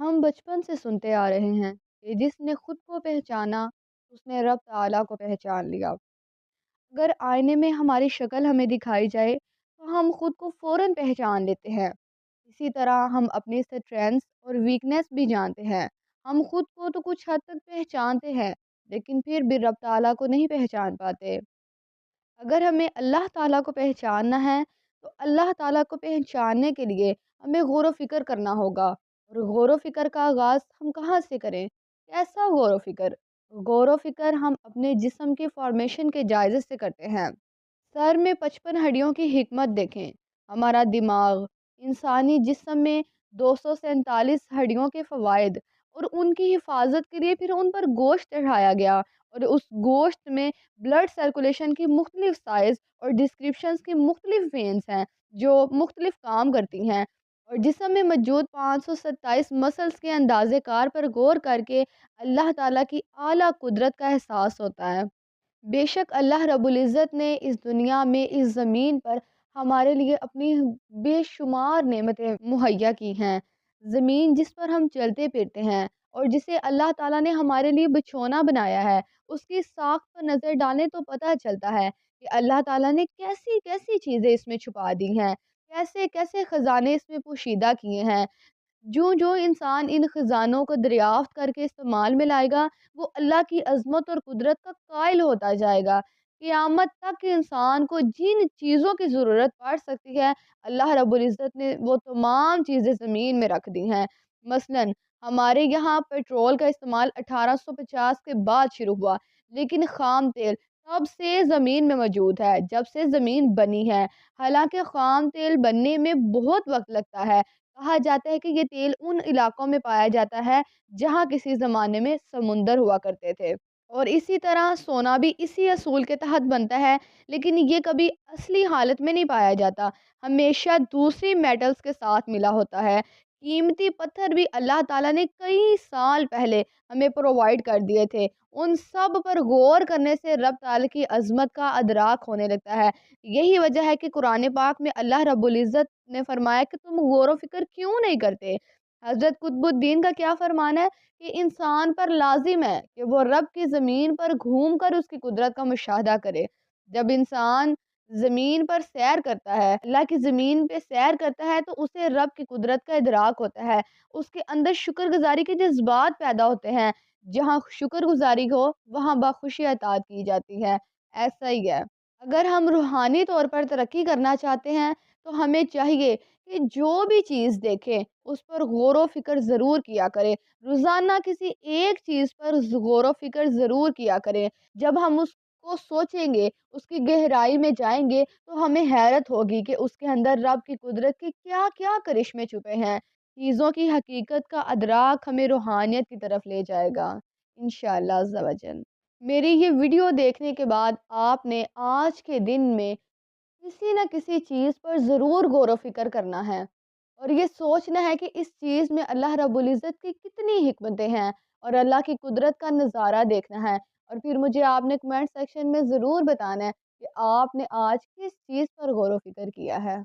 ہم بچپن سے سنتے آ رہے ہیں کہ جس نے خود کو پہچانا اس نے رب تعالیٰ کو پہچان لیا۔ اگر آئینے میں ہماری شکل ہمیں دکھائی جائے تو ہم خود کو فوراً پہچان لیتے ہیں۔ اسی طرح ہم اپنی اسٹرینث اور ویکنیس بھی جانتے ہیں۔ ہم خود کو تو کچھ حد تک پہچانتے ہیں لیکن پھر بھی رب تعالیٰ کو نہیں پہچان پاتے۔ اگر ہمیں اللہ تعالیٰ کو پہچاننا ہے تو اللہ تعالیٰ کو پہچاننے کے لیے ہمیں غور و فکر کرنا ہوگا، اور غور و فکر کا آغاز ہم کہاں سے کریں؟ کیسا غور و فکر؟ غور و فکر ہم اپنے جسم کے فارمیشن کے جائزے سے کرتے ہیں۔ سر میں 55 ہڈیوں کی حکمت دیکھیں۔ ہمارا دماغ، انسانی جسم میں 247 ہڈیوں کے فوائد اور ان کی حفاظت کے لیے پھر ان پر گوشت چڑھایا گیا، اور اس گوشت میں بلڈ سرکولیشن کی مختلف سائز اور ڈسکرپشنز کی مختلف وینز ہیں جو مختلف کام کرتی ہیں، اور جسم میں موجود 527 مسلز کے اندازے کار پر غور کر کے اللہ تعالیٰ کی اعلیٰ قدرت کا احساس ہوتا ہے۔ بے شک اللہ رب العزت نے اس دنیا میں اس زمین پر ہمارے لیے اپنی بے شمار نعمتیں مہیا کی ہیں۔ زمین جس پر ہم چلتے پھرتے ہیں اور جسے اللہ تعالیٰ نے ہمارے لیے بچھونا بنایا ہے، اس کی ساخت پر نظر ڈالیں تو پتہ چلتا ہے کہ اللہ تعالیٰ نے کیسی کیسی چیزیں اس میں چھپا دی ہیں، کیسے کیسے خزانے اس میں پوشیدہ کیے ہیں۔ جو جو انسان ان خزانوں کو دریافت کر کے استعمال میں لائے گا وہ اللہ کی عظمت اور قدرت کا قائل ہوتا جائے گا۔ قیامت تک انسان کو جن چیزوں کی ضرورت پڑ سکتی ہے اللہ رب العزت نے وہ تمام چیزیں زمین میں رکھ دی ہیں۔ مثلا ہمارے یہاں پیٹرول کا استعمال 1850 کے بعد شروع ہوا، لیکن خام تیل تب سے زمین میں موجود ہے، جب سے زمین بنی ہے۔ حالانکہ خام تیل بننے میں بہت وقت لگتا ہے۔ کہا جاتا ہے کہ یہ تیل ان علاقوں میں پایا جاتا ہے جہاں کسی زمانے میں سمندر ہوا کرتے تھے، اور اسی طرح سونا بھی اسی اصول کے تحت بنتا ہے، لیکن یہ کبھی اصلی حالت میں نہیں پایا جاتا، ہمیشہ دوسری میٹلز کے ساتھ ملا ہوتا ہے۔ قیمتی پتھر بھی اللہ تعالیٰ نے کئی سال پہلے ہمیں پرووائڈ کر دیے تھے۔ ان سب پر غور کرنے سے رب تعالیٰ کی عظمت کا ادراک ہونے لگتا ہے۔ یہی وجہ ہے کہ قرآن پاک میں اللہ رب العزت نے فرمایا کہ تم غور و فکر کیوں نہیں کرتے؟ حضرت قطب الدین کا کیا فرمان ہے کہ انسان پر لازم ہے کہ وہ رب کی زمین پر گھوم کر اس کی قدرت کا مشاہدہ کرے۔ جب انسان زمین پر سیر کرتا ہے، اللہ کی زمین پہ سیر کرتا ہے، تو اسے رب کی قدرت کا ادراک ہوتا ہے، اس کے اندر شکر گزاری کے جذبات پیدا ہوتے ہیں۔ جہاں شکر گزاری ہو وہاں بخوشی اطاعت کی جاتی ہے۔ ایسا ہی ہے، اگر ہم روحانی طور پر ترقی کرنا چاہتے ہیں تو ہمیں چاہیے کہ جو بھی چیز دیکھیں اس پر غور و فکر ضرور کیا کریں۔ روزانہ کسی ایک چیز پر غور و فکر ضرور کیا کریں۔ جب ہم اس کو سوچیں گے، اس کی گہرائی میں جائیں گے تو ہمیں حیرت ہوگی کہ اس کے اندر رب کی قدرت کے کیا کیا کرشمے چھپے ہیں۔ چیزوں کی حقیقت کا ادراک ہمیں روحانیت کی طرف لے جائے گا انشاءاللہ عز و جل۔ میری یہ ویڈیو دیکھنے کے بعد آپ نے آج کے دن میں کسی نہ کسی چیز پر ضرور غور و فکر کرنا ہے، اور یہ سوچنا ہے کہ اس چیز میں اللہ رب العزت کی کتنی حکمتیں ہیں، اور اللہ کی قدرت کا نظارہ دیکھنا ہے۔ اور پھر مجھے آپ نے کمنٹ سیکشن میں ضرور بتانا ہے کہ آپ نے آج کس چیز پر غور و فکر کیا ہے۔